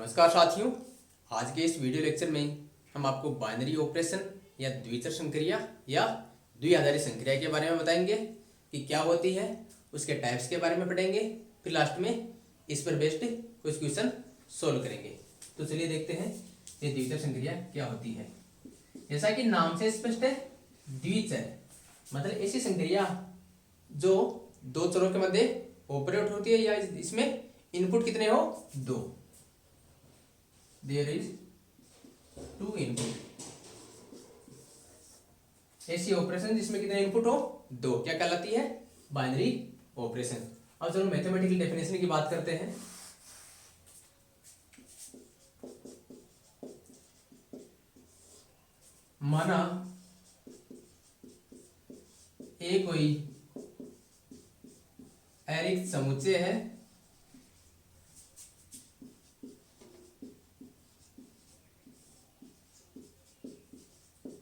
नमस्कार साथियों। आज के इस वीडियो लेक्चर में हम आपको बाइनरी ऑपरेशन या द्विचर संक्रिया या द्विआधारी संक्रिया के बारे में बताएंगे कि क्या होती है, उसके टाइप्स के बारे में पढ़ेंगे, फिर लास्ट में इस पर बेस्ड कुछ क्वेश्चन सोल्व करेंगे। तो चलिए देखते हैं ये द्विचर संक्रिया क्या होती है। जैसा कि नाम से स्पष्ट है, द्विचर मतलब ऐसी संक्रिया जो दो चरों के मध्य ऑपरेट होती है या इसमें इनपुट कितने हो, दो। There is two input. ऐसी ऑपरेशन जिसमें कितने इनपुट हो, दो, क्या कहलाती है, बाइनरी ऑपरेशन। अब चलो मैथमेटिकल डेफिनेशन की बात करते हैं। माना ए कोई अरिक्त समुच्चय है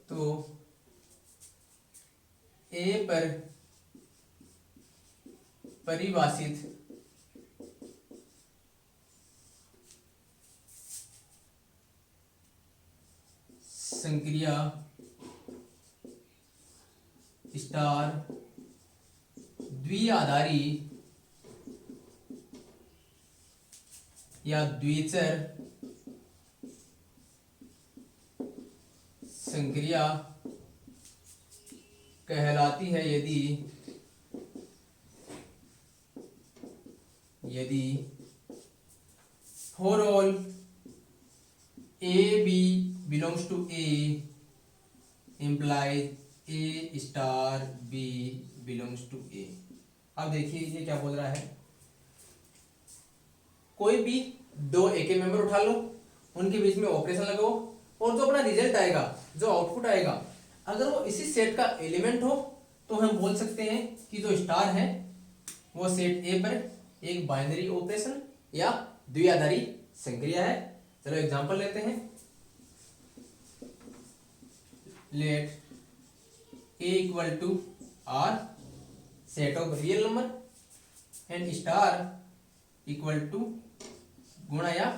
तो ए पर परिभाषित संक्रिया स्टार द्विआधारी या द्विचर संक्रिया कहलाती है यदि for all A B belongs to A implies A star B belongs to A. अब देखिए ये क्या बोल रहा है, कोई भी दो ए के मेंबर उठा लो, उनके बीच में ऑपरेशन लगाओ और जो अपना रिजल्ट आएगा, जो आउटपुट आएगा, अगर वो इसी सेट का एलिमेंट हो तो हम बोल सकते हैं कि जो स्टार है वो सेट ए पर एक बाइनरी ऑपरेशन या द्विआधारी संक्रिया है। चलो एग्जांपल लेते हैं। Let A equal to R set of real number and star equal to गुणा या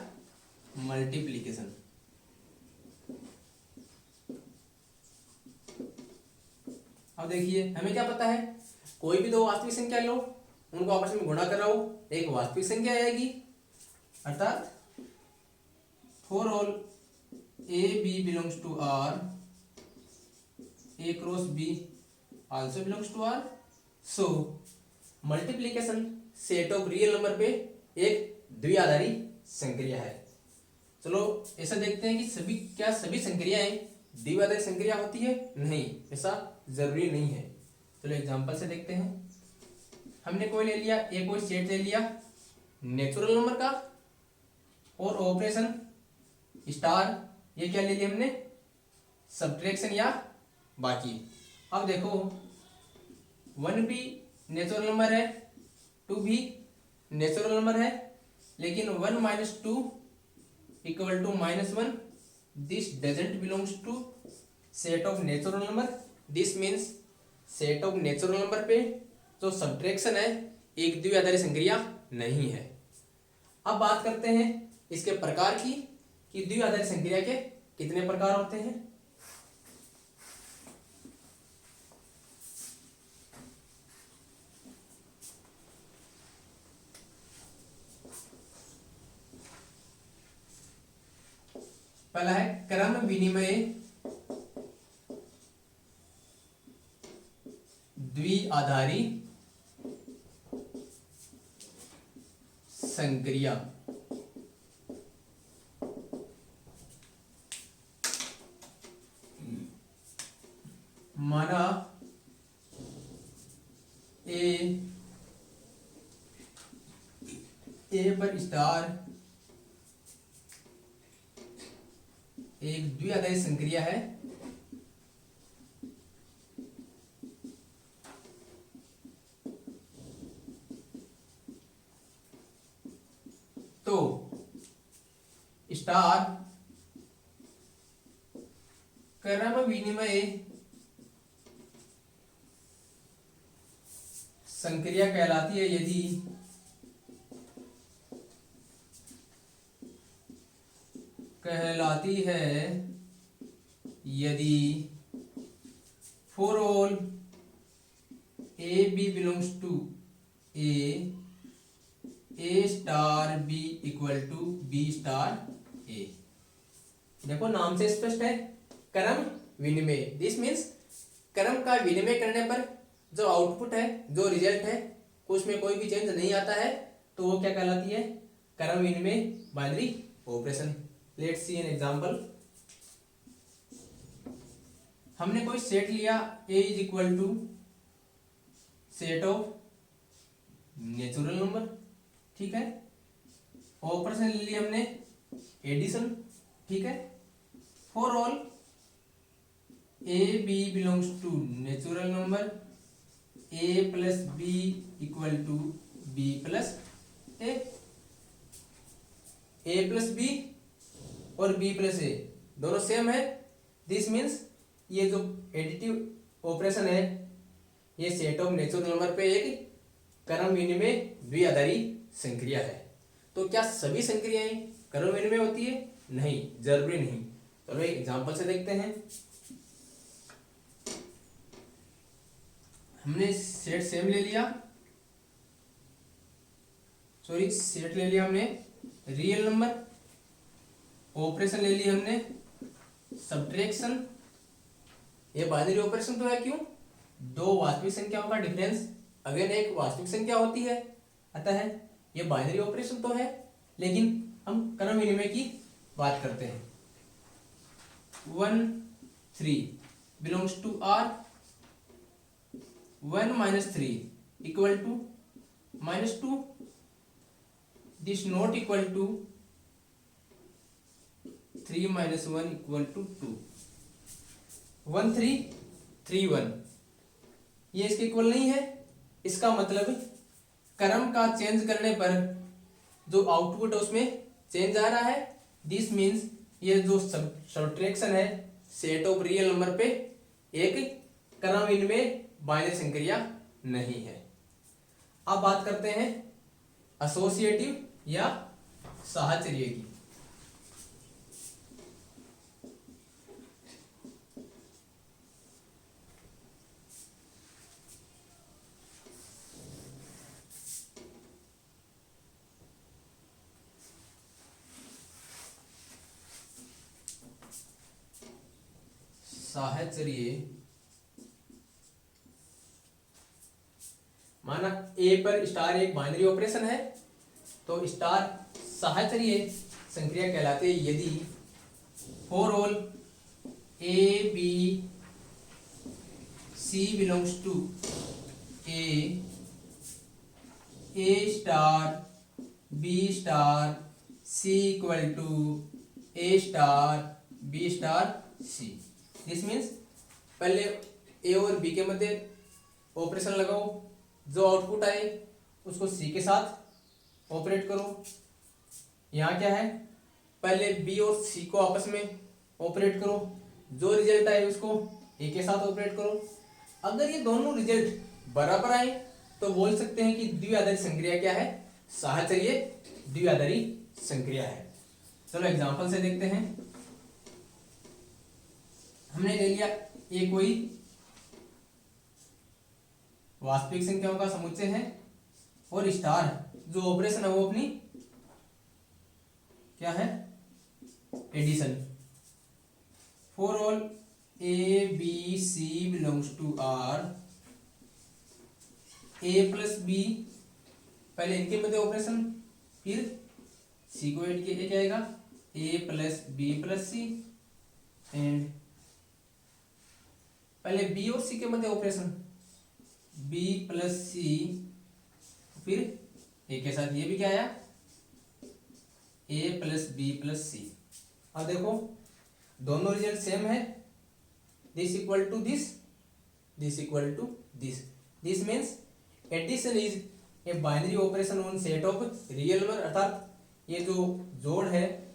मल्टीप्लीकेशन। अब देखिए हमें क्या पता है, कोई भी दो वास्तविक संख्या लो, उनको आपस में गुणा कराओ, एक वास्तविक संख्या आएगी। अर्थात for all A B belongs to R, A cross B also belongs to R, so multiplication set of real number पे एक द्विआधारी संक्रिया है। चलो ऐसा देखते हैं कि सभी संक्रियाएं द्विआधारी संक्रिया होती है? नहीं, ऐसा जरूरी नहीं है। चलो एग्जांपल से देखते हैं। हमने कोई ले लिया, एक कोई सेट ले लिया नेचुरल नंबर का, और ऑपरेशन स्टार, ये क्या ले लिया हमने, सब्ट्रैक्शन या बाकी। अब देखो 1 भी नेचुरल नंबर है, 2 भी नेचुरल नंबर है, लेकिन 1 - 2 equal to -1, this doesn't belongs to set of natural number. This means set of natural number पे जो सब्ट्रैक्शन है एक द्विआधारी संक्रिया नहीं है। अब बात करते हैं इसके प्रकार की कि द्विआधारी संक्रिया के कितने प्रकार होते हैं। पहला है क्रम विनिमय द्विआधारी संक्रिया। माना ए पर स्टार एक द्विआधारी संक्रिया है, तो स्टार क्रम विनिमय संक्रिया कहलाती है यदि कहलाती है यदि for all A B belongs to A star B equal to B star A. देखो नाम से स्पष्ट है, क्रम विनिमय। दिस मीन्स क्रम का विनिमय करने पर जो आउटपुट है, जो रिजल्ट है, उसमें कोई भी चेंज नहीं आता है, तो वो क्या कहलाती है? क्रम विनिमय binary operation. Let's see an example. हमने कोई सेट लिया a is equal to set of natural number, ठीक है। ऑपरेशन ले लिया हमने एडिशन, ठीक है। For all A B belongs to natural number A plus B equal to B plus A plus B और बी प्लस ए दोनों same है। दिस मीन्स ये जो एडिटिव ऑपरेशन है, ये सेट ऑफ नेचुरल नंबर पे एक क्रम विनिमय द्विआधारी संक्रिया है। तो क्या सभी संक्रियाएं क्रम विनिमय होती है? नहीं, जरूरी नहीं। चलो एक एग्जांपल से देखते हैं। हमने सेट सेम ले लिया, सॉरी सेट ले लिया हमने रियल नंबर, ऑपरेशन ले लिया हमने सब्ट्रैक्शन। ये बाइनरी ऑपरेशन तो है, क्यों? दो वास्तविक संख्याओं का डिफरेंस अगेन एक वास्तविक संख्या होती है, अतः ये बाइनरी ऑपरेशन तो है, लेकिन हम क्रम विनिमय की बात करते हैं। 1 3 belongs to R, 1 - 3 equal to -2, this not equal to 3 - 1 equal to 2। 1 3 3 1 ये इसके इक्वल नहीं है। इसका मतलब क्रम का चेंज करने पर जो आउटपुट है उसमें चेंज आ रहा है। दिस मीन्स ये जो सब्ट्रैक्शन है सेट ऑफ रियल नंबर पे एक क्रम विनिमय बाइनरी संक्रिया नहीं है। अब बात करते हैं एसोसिएटिव या साहचर्य की। साहचर्य माना ए पर स्टार एक बाइनरी ऑपरेशन है, तो स्टार साहचर्य संक्रिया कहलाते हैं यदि for all A B C belongs to A star B star C equal to A star B star C. This means पहले ए और बी के मध्य ऑपरेशन लगाओ, जो आउटपुट आए उसको सी के साथ ऑपरेट करो। यहाँ क्या है, पहले बी और सी को आपस में ऑपरेट करो, जो रिजल्ट आए उसको ए के साथ ऑपरेट करो। अगर ये दोनों रिजल्ट बराबर आए तो बोल सकते हैं कि द्विआधारी संक्रिया क्या है? साहचर्य द्विआधारी संक्रिया है। चलो एग्जांपल से देखते हैं। हमने ले लिया ये कोई वास्तविक संख्याओं का समुच्चय है और स्टार जो ऑपरेशन है वो अपनी क्या है? Addition. For all A B C belongs to R, A plus B, पहले इनके मध्य ऑपरेशन, फिर सी को ऐड किया क्या आएगा? A plus B plus C, and पहले बी और सी के मध्य ऑपरेशन बी प्लस सी, फिर ए के साथ ये भी क्या आया? A plus B plus C. अब देखो दोनों रिजल्ट सेम है, this equal to this, this equal to this. This means addition is a binary operation on set of real number, अर्थात ये जो जोड़ है,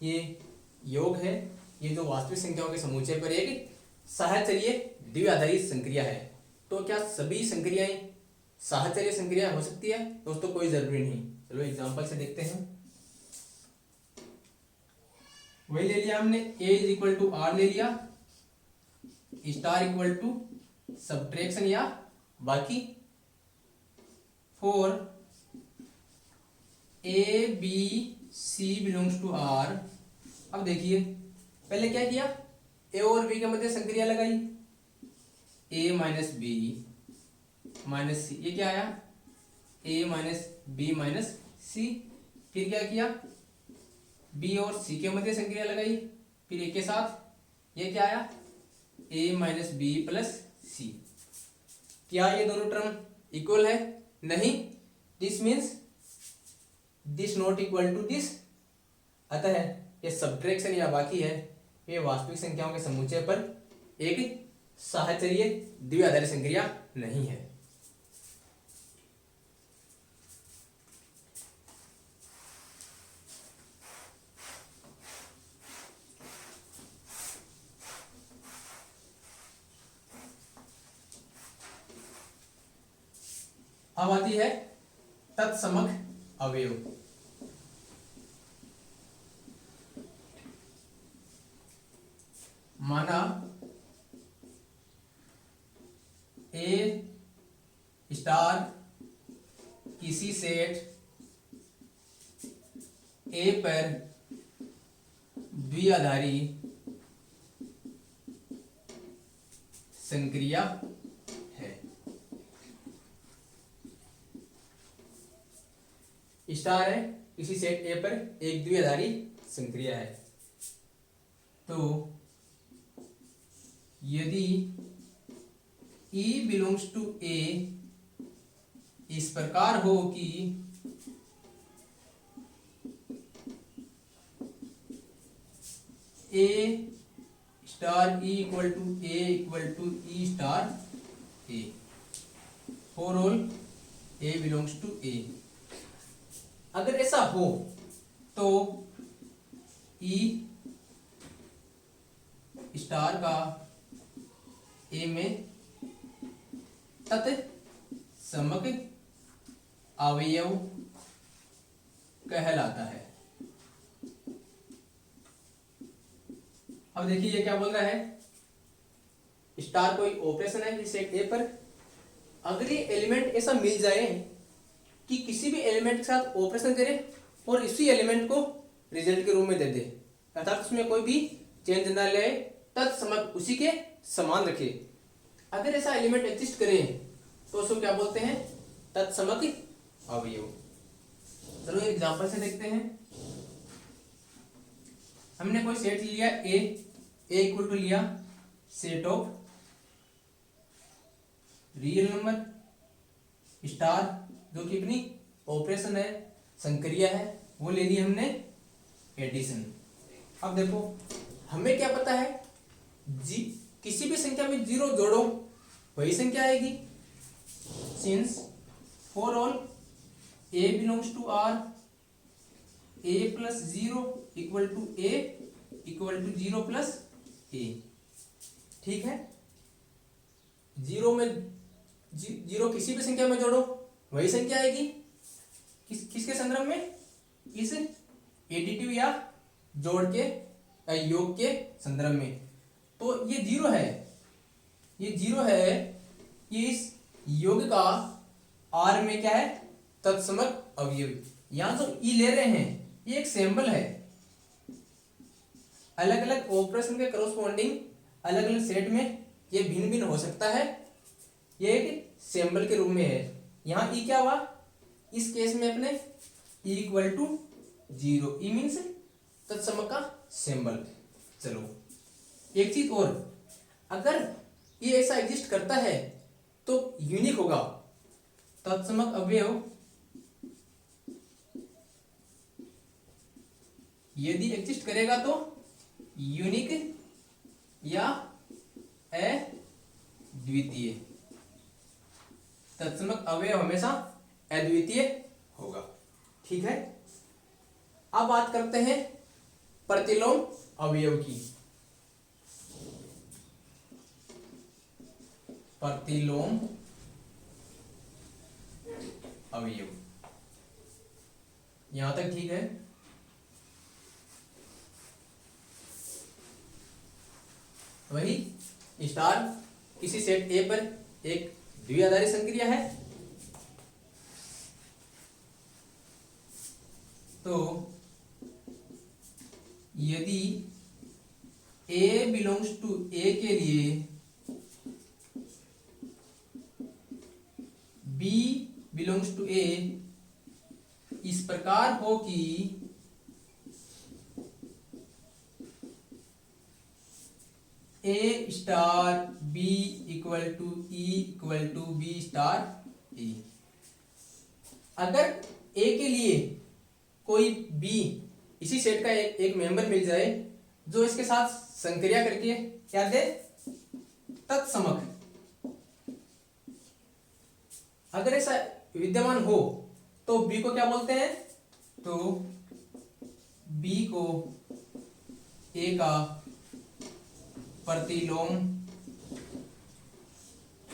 ये योग है, ये जो वास्तविक संख्याओं के समुच्चय पर एक साहचर्य द्विआधारी संक्रिया है। तो क्या सभी संक्रियाएं साहचर्य संक्रिया हो सकती है? दोस्तों कोई जरूरी नहीं। चलो एग्जांपल से देखते हैं। वही ले लिया हमने, A is equal to R ले लिया, स्टार इक्वल टू सब्ट्रैक्शन या बाकी, for A B C belongs to R. अब देखिए पहले क्या किया, ए और बी के मध्य संक्रिया लगाई, ए माइनस बी माइनस सी, ये क्या आया, ए माइनस बी माइनस सी। फिर क्या किया, बी और सी के मध्य संक्रिया लगाई, फिर ए के साथ, ये क्या आया, A minus B plus C. क्या ये दोनों टर्म इक्वल है? नहीं, this means this not equal to this. अतः ये सब्ट्रैक्शन या बाकी है, ये वास्तविक संख्याओं के समुच्चय पर एक साहचर्य द्विआधारी संक्रिया नहीं है। अब आती है तत्समक अवयव। माना ए स्टार किसी सेट ए पर द्विआधारी संक्रिया है। स्टार है किसी सेट ए पर एक द्विआधारी संक्रिया है, तो यदि E बिलोंग्स टू ए इस प्रकार हो कि A star E equal to A equal to E star A, for all A belongs to A. अगर ऐसा हो तो ई स्टार का ए में तत्समक अवयव कहलाता है। अब देखिए ये क्या बोल रहा है, स्टार कोई ऑपरेशन है जिस सेट ए पर, अगर ये एलिमेंट ऐसा मिल जाए कि किसी भी एलिमेंट के साथ ऑपरेशन करे और इसी एलिमेंट को रिजल्ट के रूप में दे दे, अर्थात उसमें कोई भी चेंज न ले, तत्समक उसी के समान रखे, अगर ऐसा एलिमेंट एग्जिस्ट करे तो उसको क्या बोलते हैं, तत्समक अवयव। चलो एक एग्जांपल से देखते हैं। हमने कोई सेट लिया ए इक्वल टू लिया set of real number, star जो कि अपनी ऑपरेशन है, संक्रिया है, वो ले ली हमने एडिशन। अब देखो हमें क्या पता है, किसी भी संख्या में जीरो जोड़ो वही संख्या आएगी। Since for all A belongs to R, A plus zero equal to A equal to zero plus A, ठीक है। जीरो में जीरो किसी भी संख्या में जोड़ो वही संख्या आएगी, किसके संदर्भ में, इस एडिटिव या जोड़ के योग के संदर्भ में। तो ये जीरो है, ये जीरो है, ये इस योग का आर में क्या है, तत्समक अवयव। यहां जो ई ले रहे हैं ये एक सैंपल है, अलग अलग ऑपरेशन के करस्पॉन्डिंग अलग अलग सेट में ये भिन्न भिन्न हो सकता है, ये एक सैंपल के रूप में है। यहाँ ई क्या हुआ, इस केस में अपने E equal to zero, E means तत्समक का सैंपल। चलो एक चीज और, अगर ये ऐसा एग्जिस्ट करता है तो यूनिक होगा, तत्समक अवयव यदि एग्जिस्ट करेगा तो यूनिक या अद्वितीय, तत्समक अवयव हमेशा अद्वितीय होगा, ठीक है। अब बात करते हैं प्रतिलोम अवयव की। प्रतिलोम अवयव यहां तक ठीक है। वही स्टार किसी सेट ए पर एक द्विआधारी संक्रिया है, तो यदि A बिलोंग्स टू A के लिए B बिलोंग्स टू A इस प्रकार हो कि A star B equal to E equal to B star A। अगर A के लिए कोई B इसी सेट का एक मेंबर मिल जाए जो इसके साथ संक्रिया करके क्या दे, तत्समक। अगर ऐसा विद्यमान हो तो B को क्या बोलते हैं, तो B को A का प्रतिलोम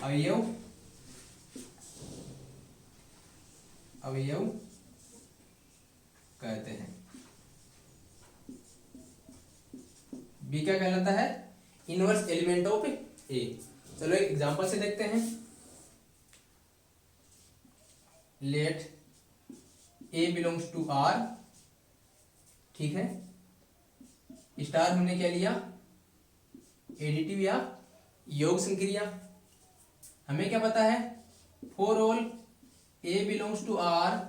अवयव कहते हैं। बी क्या कहलाता है, इनवर्स एलिमेंट ऑफ ए। चलो एक एग्जांपल से देखते हैं। Let A belongs to R, ठीक है, स्टार हमने क्या लिया, एडिटिव या योग संक्रिया। हमें क्या पता है, for all A belongs to R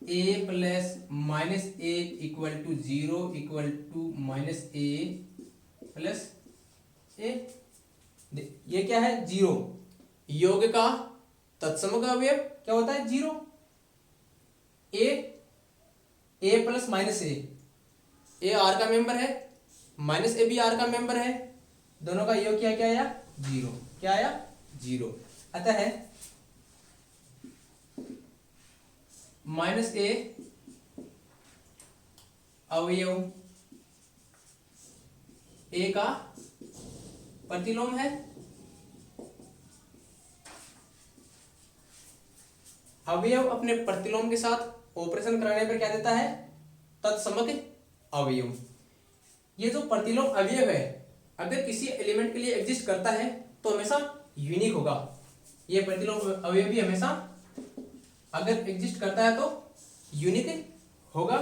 A plus minus A equal to 0 equal to minus A plus A. ये क्या है, 0। योग का तत्समक अवयव क्या होता है, 0। ए प्लस माइनस ए आर का मेंबर है, माइनस ए भी आर का मेंबर है, दोनों का योग क्या क्या आया, 0। क्या आया, 0। अतः है माइनस ए अवयव ए का प्रतिलोम है। अवयव अपने प्रतिलोम के साथ ऑपरेशन कराने पर क्या देता है, तत्समक अवयव। ये जो प्रतिलोम अवयव है अगर किसी एलिमेंट के लिए एग्जिस्ट करता है तो हमेशा यूनिक होगा। ये प्रतिलोम अवयव भी हमेशा अगर एग्जिस्ट करता है तो यूनिक होगा।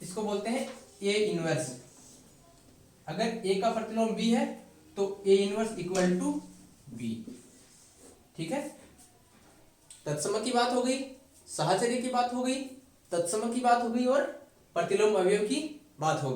इसको बोलते हैं ए इनवर्स। अगर ए का प्रतिलोम बी है तो A inverse equal to B. ठीक है, तत्समक की बात हो गई, साहचर्य की बात हो गई, तत्समक की बात हो गई और प्रतिलोम अवयव की बात हो गई।